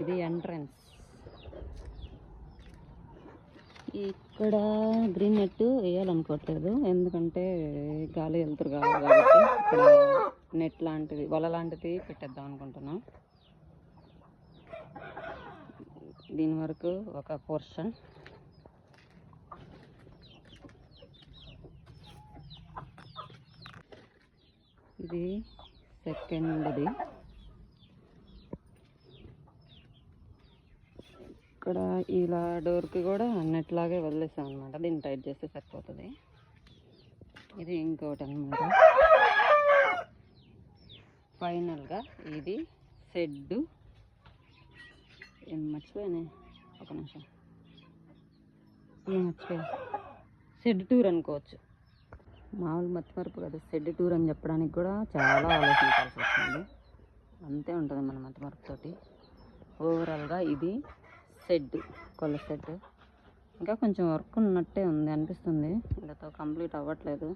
ఇది ఎంట్రన్స్. ఇక్కడ green net వేయాలనుకోవట్లేదు, ఎందుకంటే గాలి వెళ్తురు కావాలి కాబట్టి ఇక్కడ నెట్ లాంటిది, వల లాంటిది పెట్టేద్దాం అనుకుంటున్నాం. దీని వరకు ఒక పోర్షన్. ఇది సెకండ్ది. ఇక్కడ ఇలా డోర్కి కూడా నెట్ లాగే వదిలేసాం అనమాట, దీన్ని టైట్ చేస్తే సరిపోతుంది. ఇది ఇంకోటి అనమాట. ఫైనల్గా ఇది షెడ్. ఏం మర్చిపోయానే, ఒక నిమిషం, మర్చిపోయా. షెడ్ టూర్ అనుకోవచ్చు, మామూలు మతిమరుపు కదా. షెడ్ టూర్ అని చెప్పడానికి కూడా చాలా ఆలోచించాల్సి వస్తుంది. అంతే ఉంటుంది మన మతిమరుపుతోటి. ఓవరాల్గా ఇది షెడ్, కొల్ల షెడ్. ఇంకా కొంచెం వర్క్ ఉన్నట్టే ఉంది అనిపిస్తుంది, ఇలాతో కంప్లీట్ అవ్వట్లేదు.